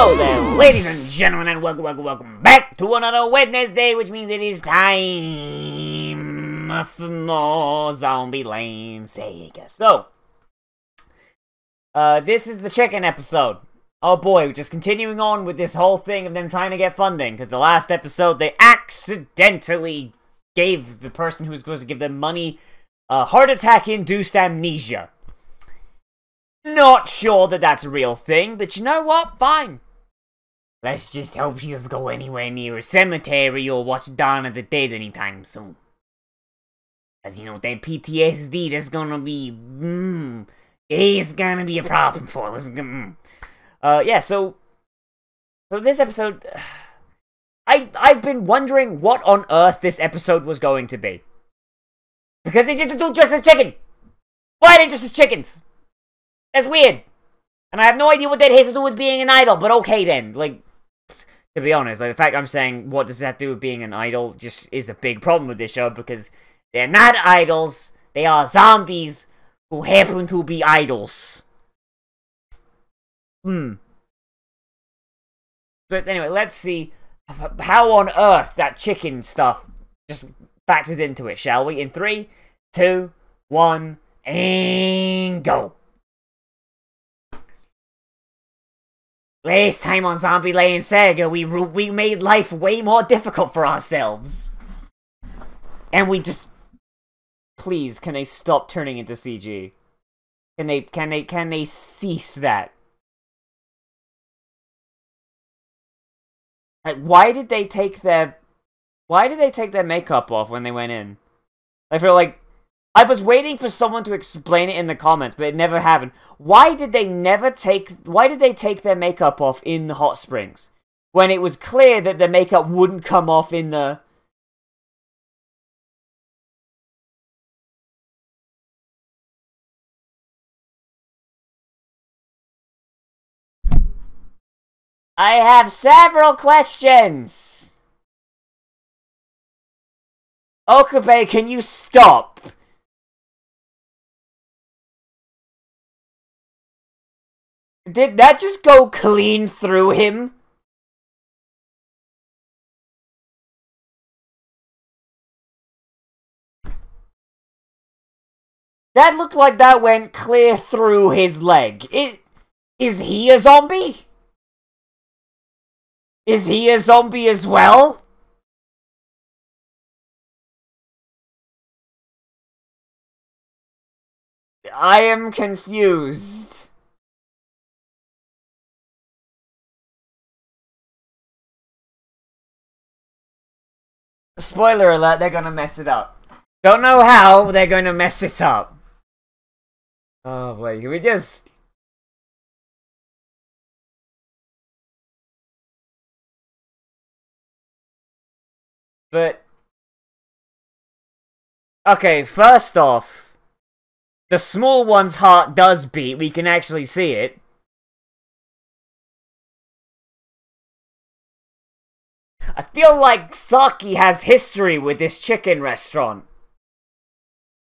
Hello there, ladies and gentlemen, and welcome back to another Wednesday, which means it is time for more Zombieland Saga. So, this is the chicken episode. Oh boy, just continuing on with this whole thing of them trying to get funding, because the last episode they accidentally gave the person who was supposed to give them money a heart attack-induced amnesia. Not sure that that's a real thing, but you know what? Fine. Let's just hope she doesn't go anywhere near a cemetery or watch Dawn of the Dead anytime soon. As you know, that PTSD, that's gonna be, it's gonna be a problem for us. Yeah, so this episode, I've been wondering what on earth this episode was going to be. Because they just do dress as chicken! Why are they dressed as chickens? That's weird. And I have no idea what that has to do with being an idol, but okay then. Like, to be honest, like the fact I'm saying what does that have to do with being an idol just is a big problem with this show, because they're not idols, they are zombies who happen to be idols. But anyway, let's see how on earth that chicken stuff just factors into it, shall we? In 3, 2, 1, and go! Last time on Zombieland Saga, we made life way more difficult for ourselves. And we just... Please, can they stop turning into CG? Can they cease that? Like, why did they take their makeup off when they went in? I feel like... I was waiting for someone to explain it in the comments, but it never happened. Why did they take their makeup off in the hot springs? When it was clear that the makeup wouldn't come off in the... I have several questions! Okabe, can you stop? Did that just go clean through him? That looked like that went clear through his leg. Is he a zombie? Is he a zombie as well? I am confused. Spoiler alert, they're gonna mess it up. Don't know how, but they're gonna mess it up. Oh boy, can we just... But... Okay, first off, the small one's heart does beat, we can actually see it. I feel like Saki has history with this chicken restaurant.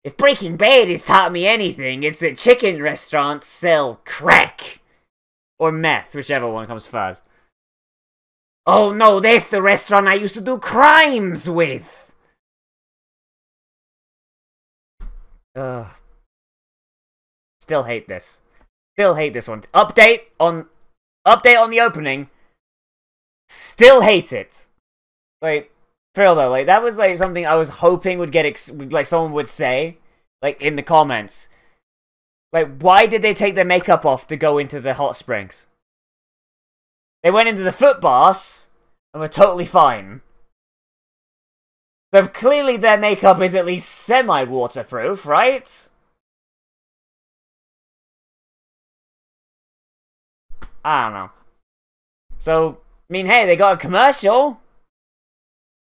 If Breaking Bad has taught me anything, it's that chicken restaurants sell crack. Or meth, whichever one comes first. Oh no, that's the restaurant I used to do crimes with! Ugh. Still hate this. Still hate this one. Update on the opening. Still hate it. Like, for real though, like, that was, like, something I was hoping would get, like, someone would say, like, in the comments. Like, why did they take their makeup off to go into the hot springs? They went into the foot baths, and were totally fine. So, clearly their makeup is at least semi-waterproof, right? I don't know. So, I mean, hey, they got a commercial.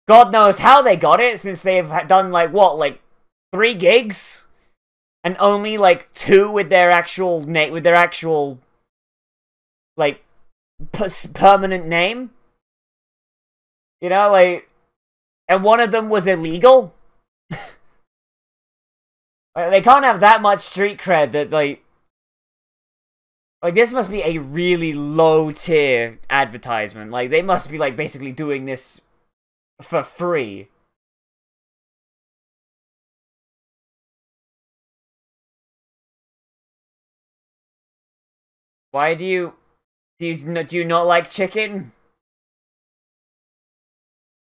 God knows how they got it, since they've done, like, what, like, 3 gigs? And only, like, 2 with their actual like, permanent name? You know, like, and one of them was illegal? Like, they can't have that much street cred that, like, Like, this must be a really low-tier advertisement. Like, they must be, like, basically doing this for free. Why do you... Do you not like chicken?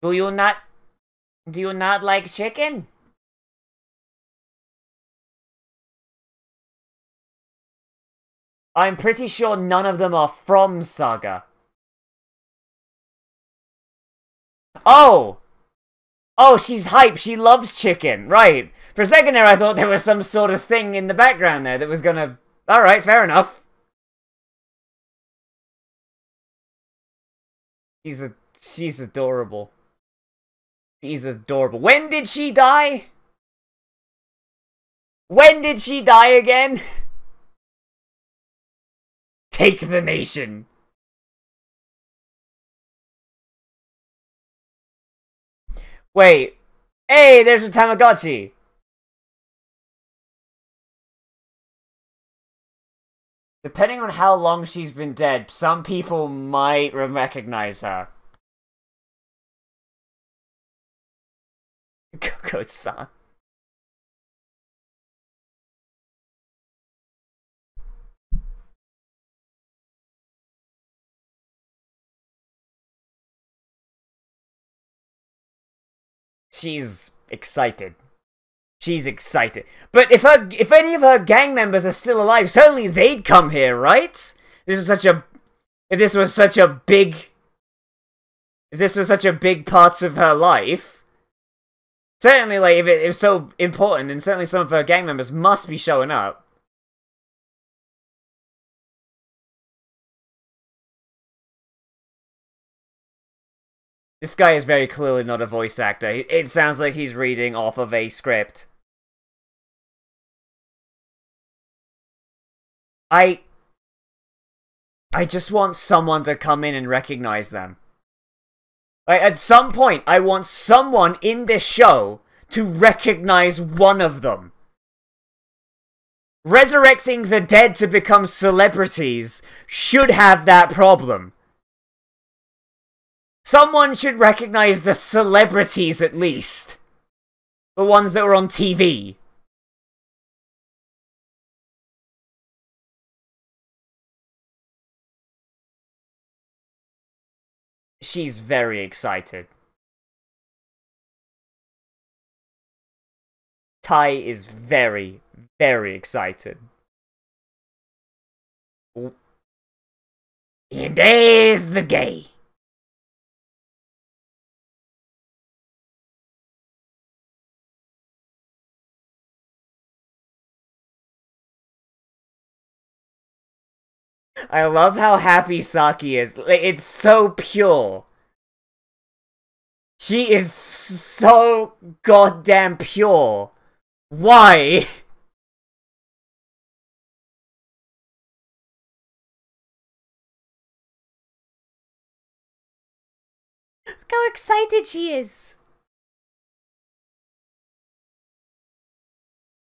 Do you not... Do you not like chicken? I'm pretty sure none of them are from Saga. Oh! Oh, she's hype. She loves chicken. Right. For a second there, I thought there was some sort of thing in the background there that was gonna... Alright, fair enough. She's adorable. She's adorable. When did she die? When did she die again? Take the nation. Wait. Hey, there's a Tamagotchi. Depending on how long she's been dead, some people might recognize her. Coco-san. She's excited. She's excited. But if any of her gang members are still alive, certainly they'd come here, right? If this was such a big part of her life, certainly, like, if it was so important, then certainly some of her gang members must be showing up. This guy is very clearly not a voice actor. It sounds like he's reading off of a script. I just want someone to come in and recognize them. Like, at some point, I want someone in this show to recognize one of them. Resurrecting the dead to become celebrities should have that problem. Someone should recognize the celebrities at least. The ones that were on TV. She's very excited. Tai is very, very excited. And there's the gay. I love how happy Saki is. It's so pure. She is so goddamn pure. Why? Look how excited she is.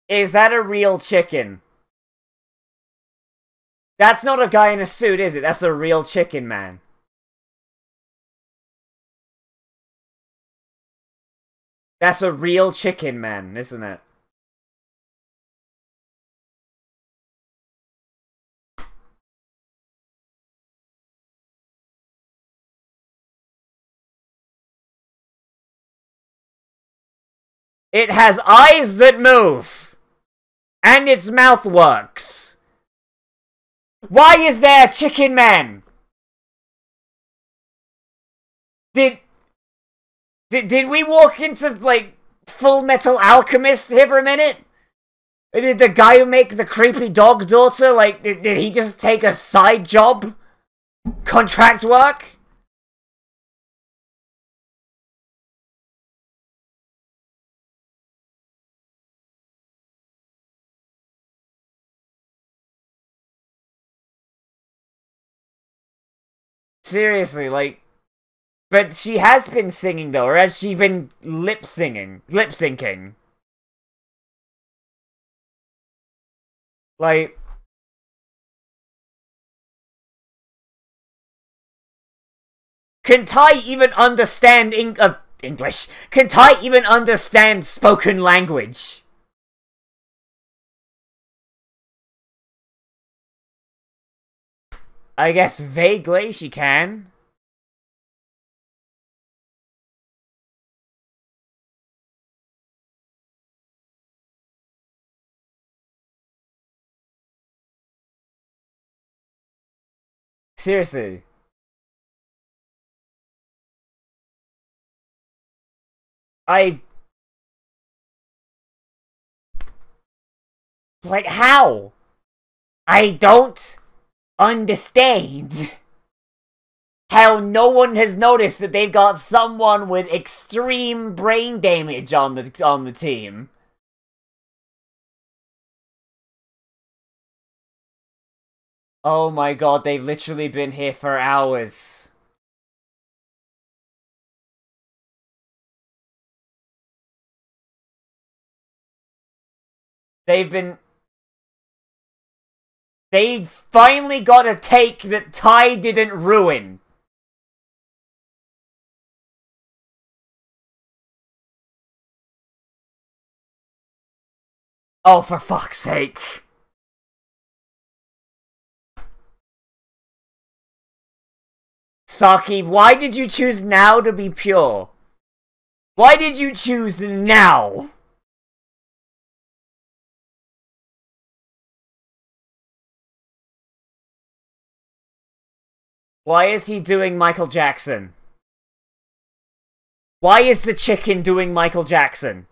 Is that a real chicken? That's not a guy in a suit, is it? That's a real chicken man. That's a real chicken man, isn't it? It has eyes that move. And its mouth works. Why is there a chicken man? Did we walk into, like, Full Metal Alchemist here for a minute? Did the guy who made the creepy dog daughter, like, did he just take a side job? Contract work? Seriously, like... But she has been singing, though, or has she been lip-syncing? Like... Can Tai even understand English? Can Tai even understand spoken language? I guess vaguely she can. Seriously. Like, how? I don't understand how no one has noticed that they've got someone with extreme brain damage on the team. Oh my god, they've literally been here for hours. They finally got a take that Tai didn't ruin. Oh, for fuck's sake. Saki, why did you choose now to be pure? Why did you choose now? Why is he doing Michael Jackson? Why is the chicken doing Michael Jackson?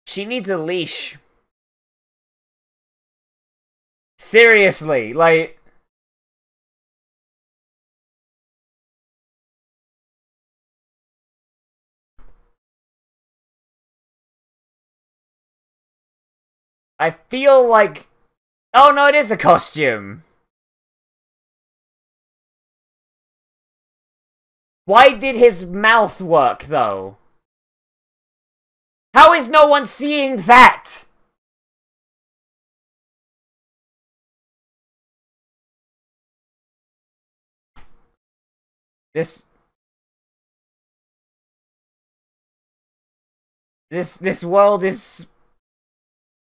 She needs a leash. Seriously, like... I feel like... Oh no, it is a costume. Why did his mouth work, though? How is no one seeing that? This world is...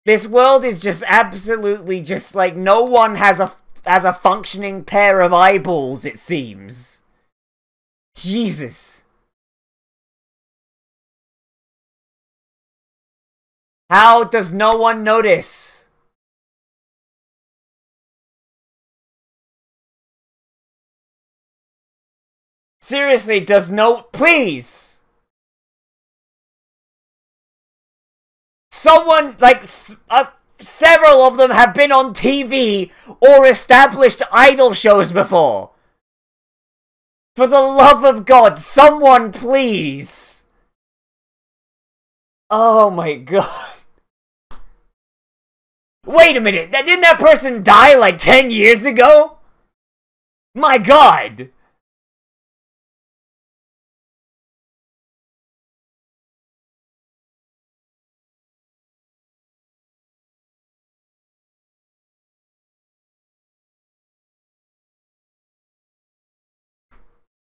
This world is just absolutely just like no one has a functioning pair of eyeballs, it seems. Jesus. How does no one notice? Seriously, does no... Please! Someone, like, several of them have been on TV or established idol shows before. For the love of God, someone please! Oh my god. Wait a minute, didn't that person die like 10 years ago? My god!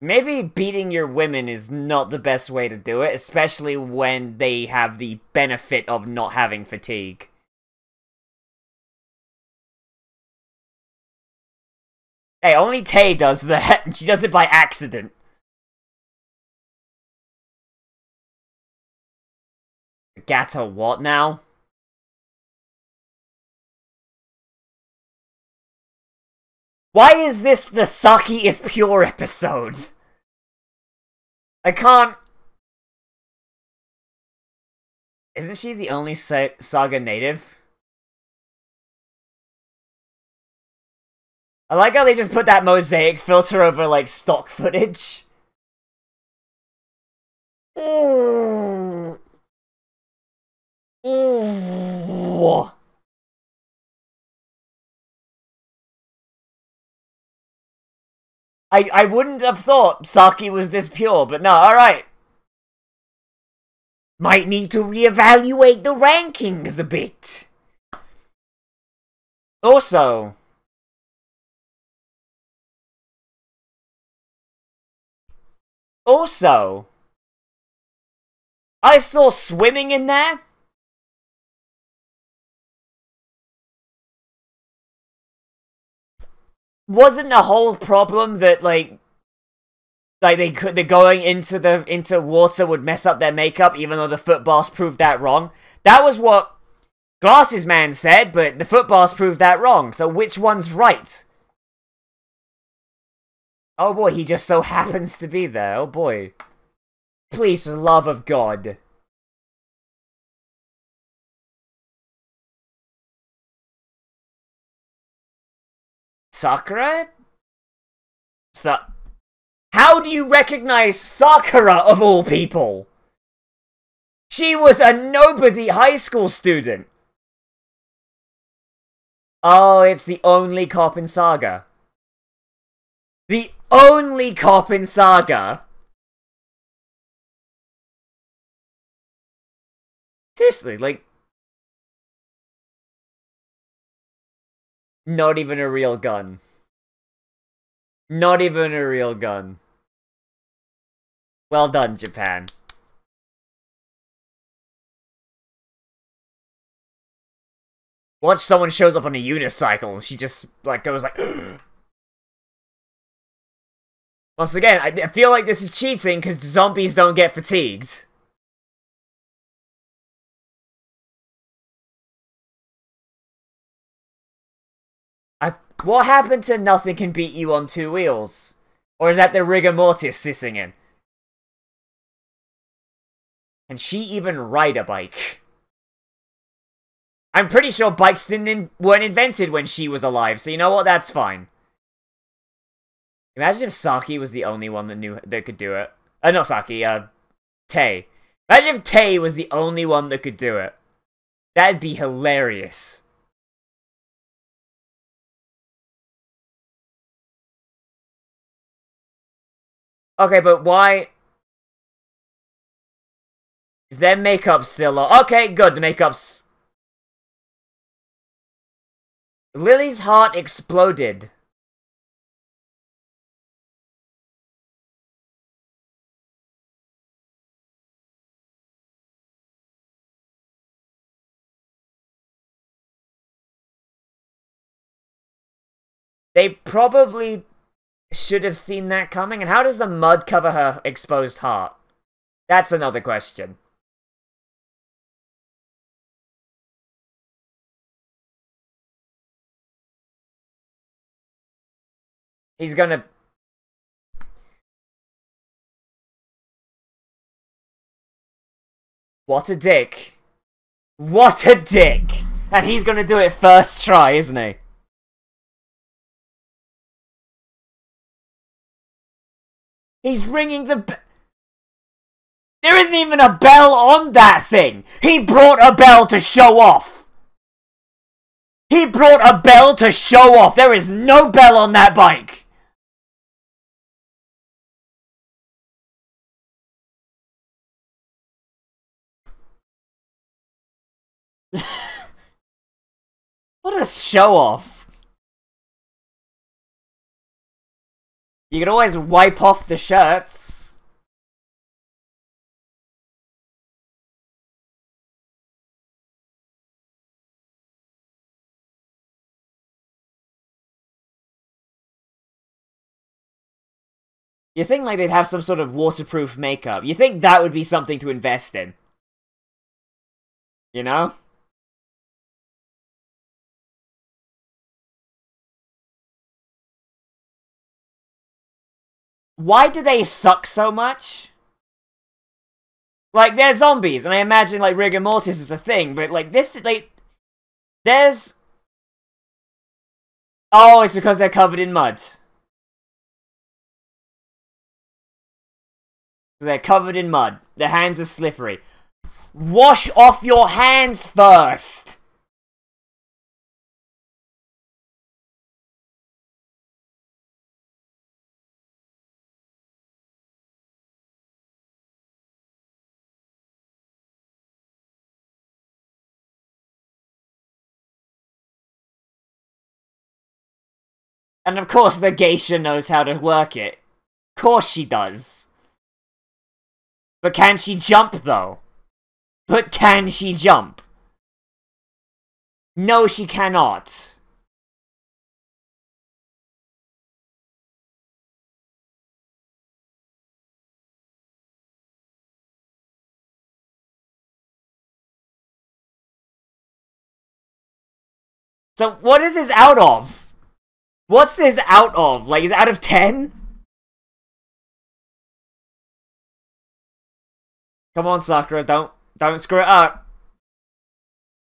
Maybe beating your women is not the best way to do it, especially when they have the benefit of not having fatigue. Hey, only Tay does that, and she does it by accident. Gata what now? Why is this the Saki is pure episode? I can't... Isn't she the only Saga native? I like how they just put that mosaic filter over, like, stock footage. Ooh. Ooh. I wouldn't have thought Saki was this pure, but no, alright. Might need to reevaluate the rankings a bit. Also, I saw swimming in there. Wasn't the whole problem that like they're going into water would mess up their makeup, even though the foot boss proved that wrong? That was what Glasses Man said, but the foot boss proved that wrong. So which one's right? Oh boy, he just so happens to be there. Oh boy. Please, for the love of God. Sakura? How do you recognize Sakura, of all people? She was a nobody high school student. Oh, it's the only cop in Saga. The only cop in Saga? Seriously, like... Not even a real gun. Not even a real gun. Well done, Japan. Once someone shows up on a unicycle, she just, like, goes like... Once again, I feel like this is cheating because zombies don't get fatigued. What happened to nothing can beat you on two wheels? Or is that the rigor mortis sitting in? Can she even ride a bike? I'm pretty sure bikes weren't invented when she was alive, so you know what? That's fine. Imagine if Saki was the only one that could do it. Not Saki, Tay. Imagine if Tay was the only one that could do it. That'd be hilarious. Okay, but why... If their makeup's still on... Okay, good, the makeup's... Lily's heart exploded. They probably should have seen that coming. And how does the mud cover her exposed heart? That's another question. He's gonna... What a dick. What a dick! And he's gonna do it first try, isn't he? He's ringing the There isn't even a bell on that thing! He brought a bell to show off! He brought a bell to show off! There is no bell on that bike! What a show off! You can always wipe off the shirts. You think like they'd have some sort of waterproof makeup. You think that would be something to invest in. You know? Why do they suck so much? Like, they're zombies, and I imagine, like, rigor mortis is a thing, but, like, this, like, there's... Oh, it's because they're covered in mud. They're covered in mud. Their hands are slippery. Wash off your hands first! And of course the geisha knows how to work it. Of course she does. But can she jump, though? But can she jump? No, she cannot. So, what is this out of? What's this out of? Like, is it out of 10? Come on, Sakura, don't screw it up.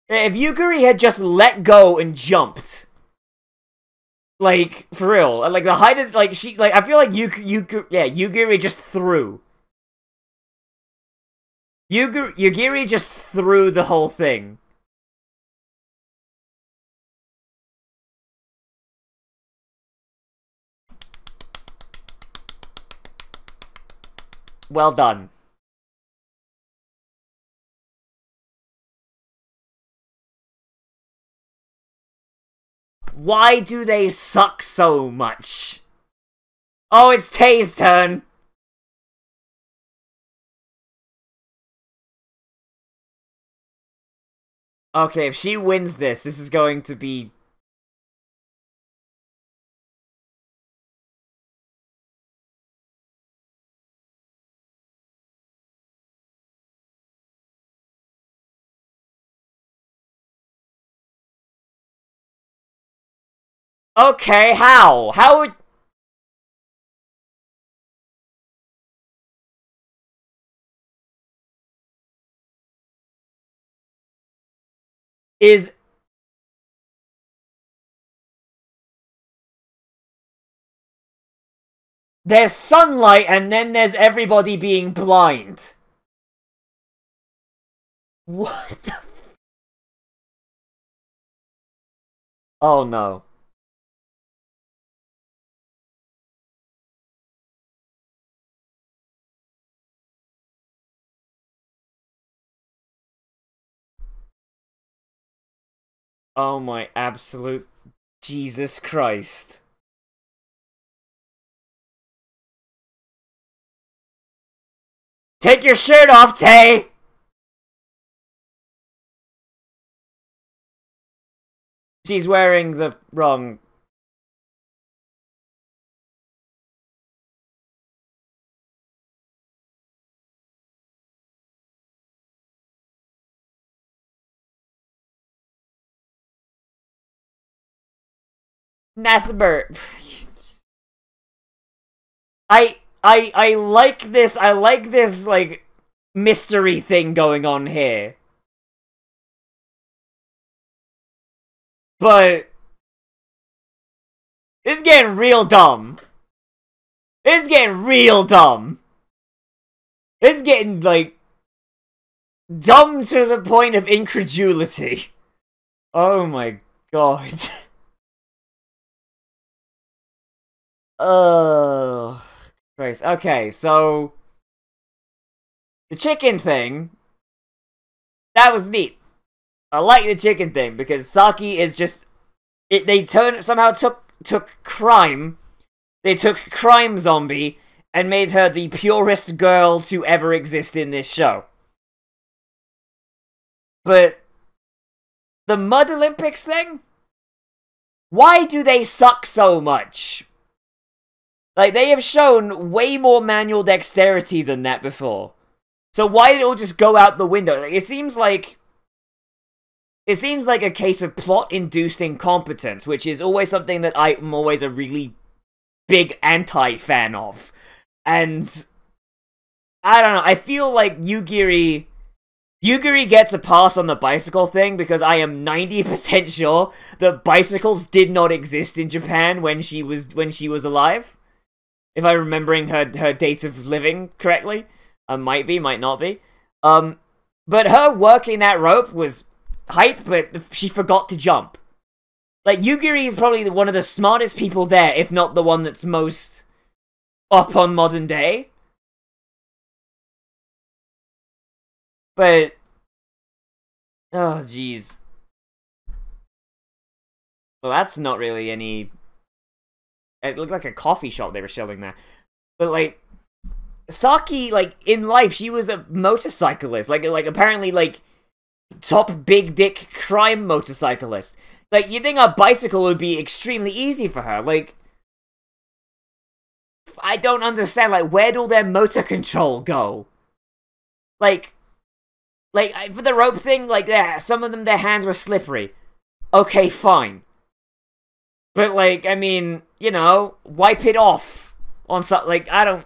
If Yugiri had just let go and jumped, like, for real, like, the height of, like, I feel like Yugiri just threw. Yugiri just threw the whole thing. Well done. Why do they suck so much? Oh, it's Tay's turn. Okay, if she wins this is going to be... Okay, how? How would... Is... There's sunlight and then there's everybody being blind. What the... Oh no. Oh my absolute Jesus Christ. Take your shirt off, Tay! She's wearing the wrong... Nasbert. I like this, like, mystery thing going on here. But... It's getting real dumb. It's getting real dumb. It's getting, like... dumb to the point of incredulity. Oh my god. Oh... Christ. Okay, so... The chicken thing... That was neat. I like the chicken thing, because Saki is just... They somehow took crime. They took Crime Zombie and made her the purest girl to ever exist in this show. But... The Mud Olympics thing? Why do they suck so much? Like, they have shown way more manual dexterity than that before. So why did it all just go out the window? Like, it seems like a case of plot-induced incompetence, which is always something that I'm always a really big anti-fan of. And... I don't know, I feel like Yugiri gets a pass on the bicycle thing because I am 90% sure that bicycles did not exist in Japan when she was alive. If I'm remembering her date of living correctly. Might be, might not be. But her working that rope was hype, but she forgot to jump. Like, Yugiri is probably one of the smartest people there, if not the one that's most up on modern day. But... Oh, jeez. Well, that's not really any... It looked like a coffee shop they were showing there. But, like, Saki, like, in life, she was a motorcyclist. Like apparently, like, top big dick crime motorcyclist. Like, you'd think a bicycle would be extremely easy for her. Like, I don't understand, like, where'd all their motor control go? Like, for the rope thing, like, yeah, some of them, their hands were slippery. Okay, fine. But, like, I mean, you know, wipe it off on something. Like, I don't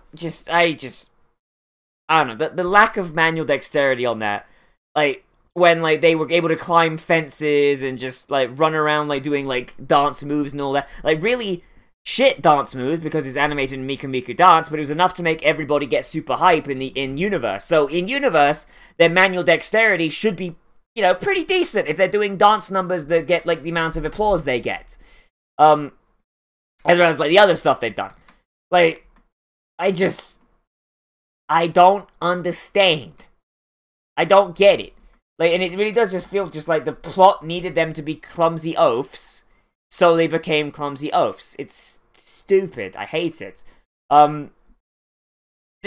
know. The lack of manual dexterity on that, like, when, like, they were able to climb fences and just, like, run around, like, doing, like, dance moves and all that. Like, really shit dance moves, because it's animated in Miku Miku Dance, but it was enough to make everybody get super hype in Universe. So, in Universe, their manual dexterity should be, you know, pretty decent if they're doing dance numbers that get, like, the amount of applause they get. As well as, like, the other stuff they've done. Like, I don't understand. I don't get it. Like, and it really does just feel just like the plot needed them to be clumsy oafs, so they became clumsy oafs. It's stupid. I hate it. The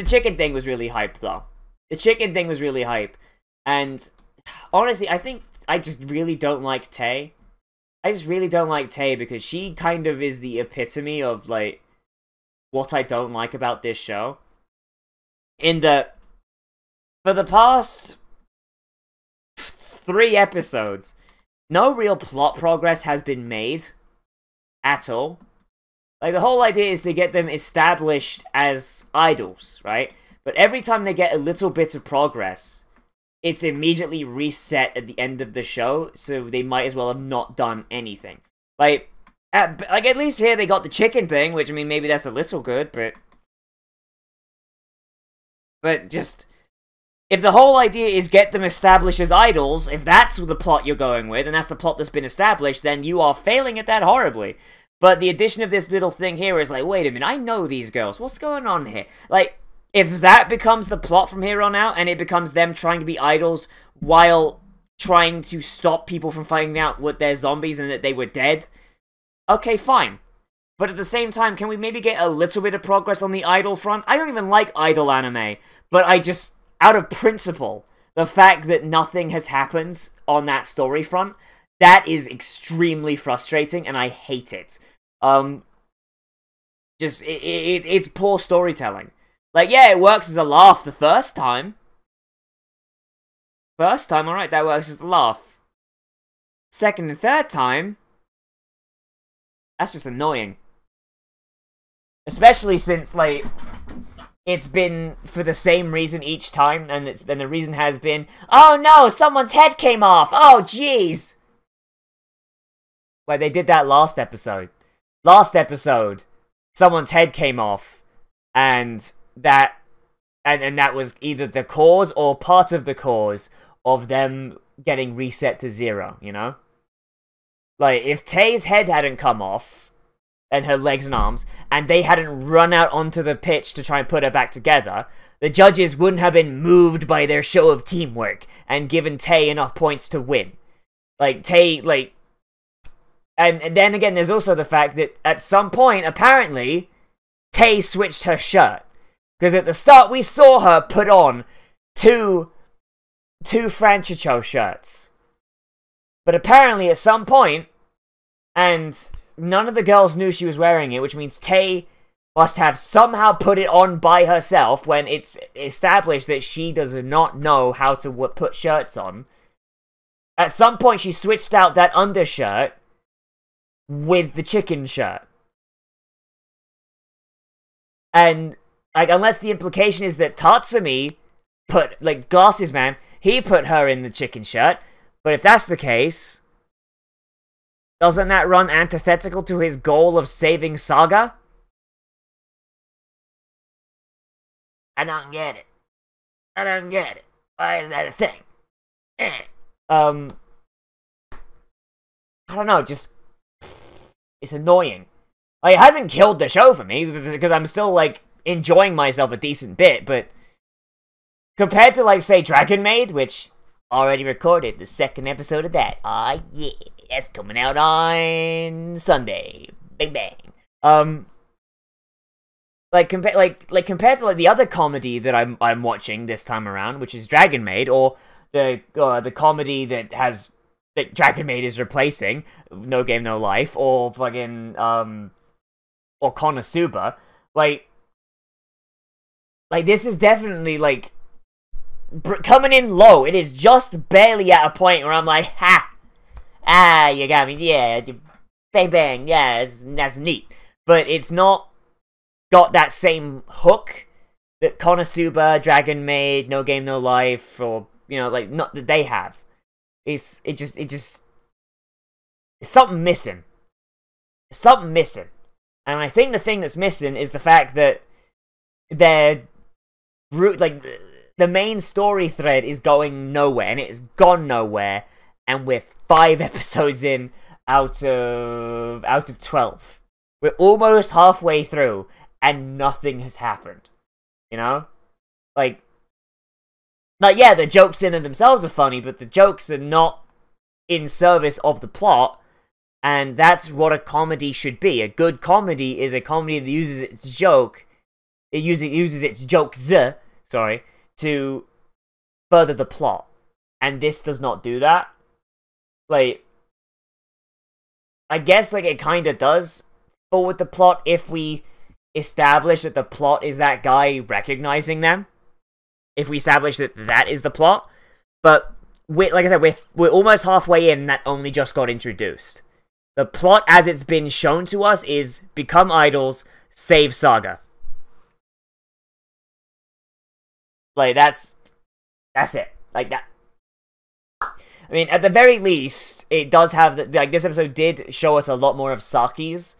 chicken thing was really hype, though. The chicken thing was really hype. And, honestly, I think I just really don't like Tay. I just really don't like Tay because she kind of is the epitome of, like, what I don't like about this show. In that, for the past 3 episodes, no real plot progress has been made at all. Like, the whole idea is to get them established as idols, right? But every time they get a little bit of progress, it's immediately reset at the end of the show, so they might as well have not done anything. Like, at least here they got the chicken thing, which, I mean, maybe that's a little good, but just, if the whole idea is get them established as idols, if that's the plot you're going with, and that's the plot that's been established, then you are failing at that horribly. But the addition of this little thing here is like, wait a minute, I know these girls, what's going on here? Like, if that becomes the plot from here on out, and it becomes them trying to be idols while trying to stop people from finding out what they're zombies and that they were dead, okay, fine. But at the same time, can we maybe get a little bit of progress on the idol front? I don't even like idol anime, but I just, out of principle, the fact that nothing has happened on that story front, that is extremely frustrating, and I hate it. It's poor storytelling. Like, yeah, it works as a laugh the first time. First time, alright, that works as a laugh. Second and third time, that's just annoying. Especially since, like, it's been for the same reason each time, and the reason has been, oh no, someone's head came off! Oh, jeez! Like, they did that last episode. Last episode, someone's head came off, and that was either the cause or part of the cause of them getting reset to 0, you know? Like, if Tay's head hadn't come off, and her legs and arms, and they hadn't run out onto the pitch to try and put her back together, the judges wouldn't have been moved by their show of teamwork and given Tay enough points to win. Like, Tay, like... And then again, there's also the fact that at some point, apparently, Tay switched her shirt. Because at the start, we saw her put on two Franchicho shirts. But apparently, at some point, and none of the girls knew she was wearing it, which means Tay must have somehow put it on by herself when it's established that she does not know how to put shirts on. At some point, she switched out that undershirt with the chicken shirt. And, like, unless the implication is that Tatsumi put, like, Glasses Man, he put her in the chicken shirt. But if that's the case, doesn't that run antithetical to his goal of saving Saga? I don't get it. I don't get it. Why is that a thing? I don't know, just... It's annoying. Like, it hasn't killed the show for me, because I'm still, like, enjoying myself a decent bit, but... Compared to, like, say, Dragon Maid, which already recorded the 2nd episode of that. Ah, yeah. That's coming out on Sunday. Bang, bang. compared to like the other comedy that I'm watching this time around, which is Dragon Maid, or the comedy that Dragon Maid is replacing, No Game No Life, or fucking or Konosuba, like this is definitely like coming in low. It is just barely at a point where I'm like, you got me, yeah, bang bang, yeah, that's neat, but it's not got that same hook that Konosuba, Dragon Maid, No Game No Life, or like not that they have. It's something missing. Something missing. And I think the thing that's missing is the fact that the main story thread is going nowhere, and it has gone nowhere, and we're 5 episodes in out of 12. We're almost halfway through, and nothing has happened. Like, yeah, the jokes in and themselves are funny, but the jokes are not in service of the plot, and that's what a comedy should be. A good comedy is a comedy that uses its jokes, to further the plot. And this does not do that. Like, I guess, like, it kinda does forward the plot if we establish that the plot is that guy recognizing them. If we establish that that is the plot. But, like I said, we're almost halfway in, and that only just got introduced. The plot, as it's been shown to us, is become idols, save Saga. Like, that's it. Like, that. I mean, at the very least, it does have, this episode did show us a lot more of Saki's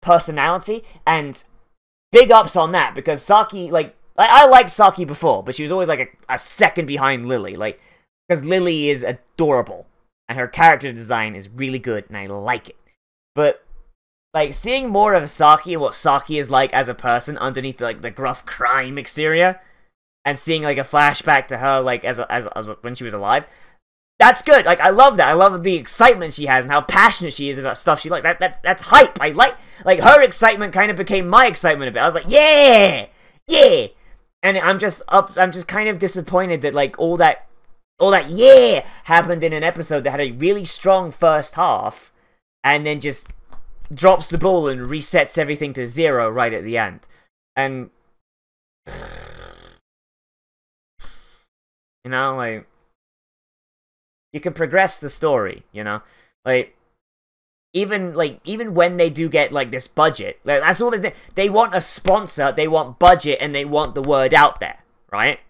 personality, and big ups on that, because Saki, I liked Saki before, but she was always, a second behind Lily, because Lily is adorable, and her character design is really good, and I like it. But, seeing more of Saki and what Saki is like as a person underneath, the gruff crime exterior, and seeing, a flashback to her, as when she was alive, that's good. I love that. I love the excitement she has and how passionate she is about stuff she likes. That's hype. I like her excitement kind of became my excitement a bit. I was like, yeah! Yeah! And I'm just kind of disappointed that, all that yeah happened in an episode that had a really strong first half, and then just drops the ball and resets everything to 0 right at the end. And, you can progress the story, even when they do get, this budget, that's all they want a sponsor, they want budget, and they want the word out there, right?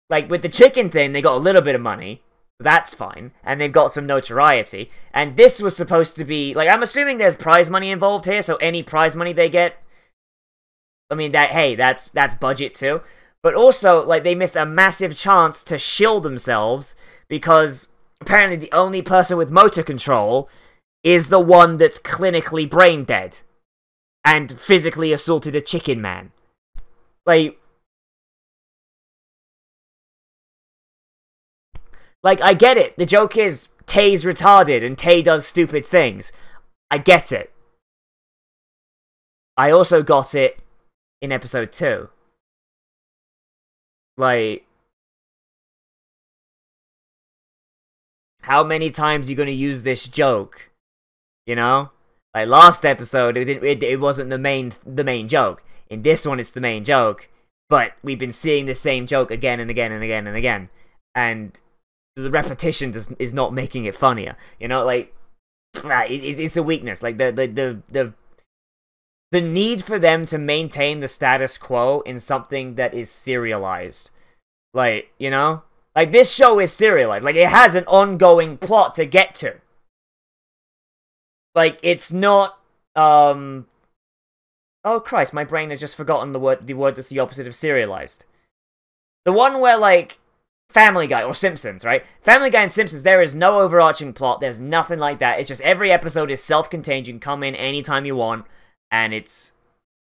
With the chicken thing, they got a little bit of money, that's fine, and they've got some notoriety, and this was supposed to be, I'm assuming there's prize money involved here, so any prize money they get, I mean, that's budget too, but also, they missed a massive chance to shield themselves, because apparently the only person with motor control is the one that's clinically brain dead and physically assaulted a chicken man. I get it. The joke is Tay's retarded and Tay does stupid things. I get it. I also got it in episode 2. How many times are you gonna use this joke? Last episode, it wasn't the main joke. In this one, it's the main joke. But we've been seeing the same joke again and again and again and again. And the repetition is not making it funnier. It's a weakness. The need for them to maintain the status quo in something that is serialized. This show is serialized. It has an ongoing plot to get to. It's not, oh Christ, my brain has just forgotten the word that's the opposite of serialized. The one where, Family Guy, or Simpsons, right? Family Guy and Simpsons, there is no overarching plot, there's nothing like that. It's just every episode is self-contained, you can come in anytime you want, and it's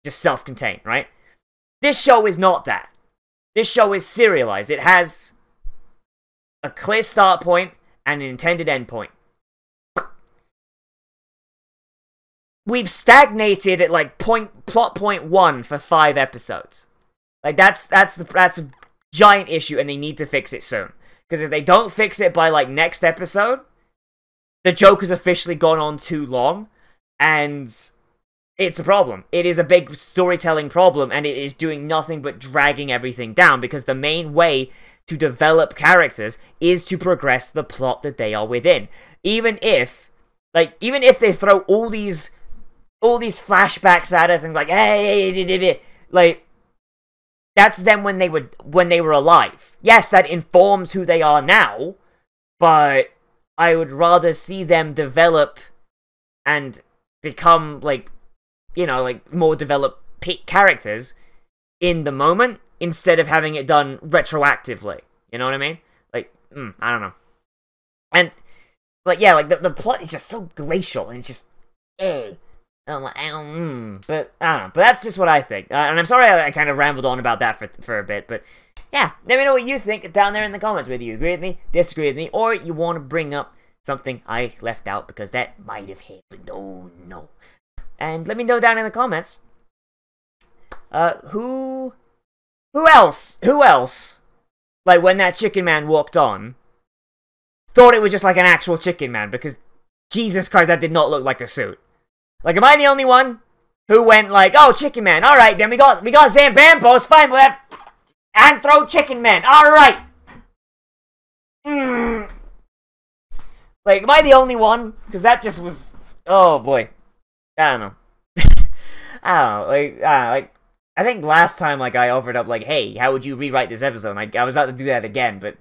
just self-contained, right? This show is not that. This show is serialized. It has a clear start point and an intended end point. we've stagnated at like plot point 1 for 5 episodes. Like that's a giant issue, and they need to fix it soon. Because if they don't fix it by like next episode, the joke has officially gone on too long, and it's a problem. It is a big storytelling problem, and it is doing nothing but dragging everything down, because the main way to develop characters is to progress the plot that they are within. Even if they throw all these flashbacks at us and like, hey, like, that's them when they were alive. Yes, that informs who they are now, but I would rather see them develop and become, like, you know, like, more developed characters in the moment, instead of having it done retroactively. You know what I mean? Like, I don't know. And, like, yeah, like, the plot is just so glacial, and it's just, I'm like, but, I don't know. But that's just what I think. And I'm sorry I kind of rambled on about that for a bit, but, yeah, let me know what you think down there in the comments, whether you agree with me, disagree with me, or you want to bring up something I left out, because that might have happened. Oh, no. And let me know down in the comments, who else, like, when that chicken man walked on, thought it was just like an actual chicken man, because, Jesus Christ, that did not look like a suit. Like, am I the only one who went like, oh, chicken man, alright, then we got Zambambos, fine, we'll have Anthro chicken man, alright. Like, am I the only one? Because that just was, oh boy. I don't know. Like, I think last time, like, I offered up, like, hey, how would you rewrite this episode? And I was about to do that again, but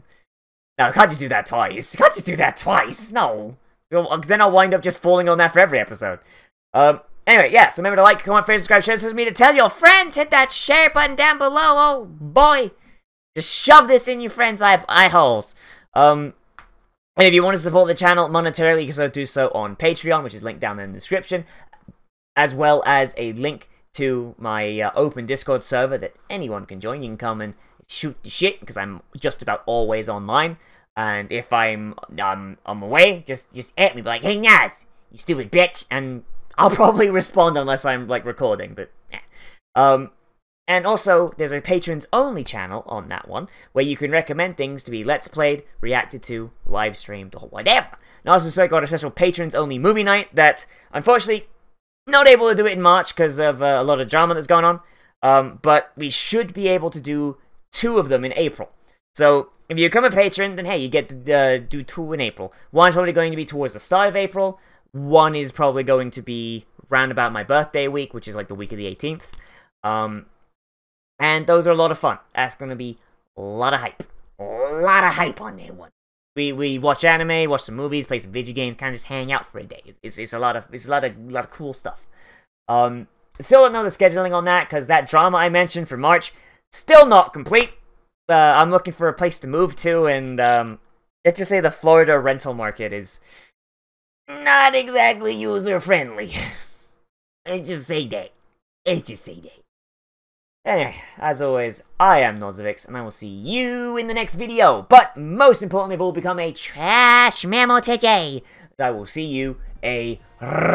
no, I can't just do that twice. No. Because then I'll wind up just falling on that for every episode. Anyway, yeah, so remember to like, comment, favorite, subscribe, share this with me, to tell your friends, hit that share button down below, oh boy. Just shove this in your friends' eye holes. And if you want to support the channel monetarily, you can do so on Patreon, which is linked down in the description, as well as a link to my open Discord server that anyone can join. You can come and shoot the shit, because I'm just about always online. And if I'm away, just at me, be like, hey Nozz, you stupid bitch, and I'll probably respond unless I'm, like, recording, but yeah. And also, there's a patrons-only channel on that one, where you can recommend things to be Let's Played, reacted to, live-streamed, or whatever. And I also got a special patrons-only movie night that, unfortunately, not able to do it in March because of a lot of drama that's going on, but we should be able to do 2 of them in April. So, if you become a patron, then hey, you get to do 2 in April. One's probably going to be towards the start of April, one is probably going to be round about my birthday week, which is like the week of the 18th. And those are a lot of fun. That's going to be a lot of hype. A lot of hype on that one. We watch anime, watch some movies, play some video games, kind of just hang out for a day. It's a lot of cool stuff. Still don't know the scheduling on that, because that drama I mentioned for March, still not complete. I'm looking for a place to move to, and let's just say the Florida rental market is not exactly user-friendly. Let's just say that. Anyway, as always, I am Nozz, and I will see you in the next video. But most importantly, will become a trash mammal today. I will see you a round.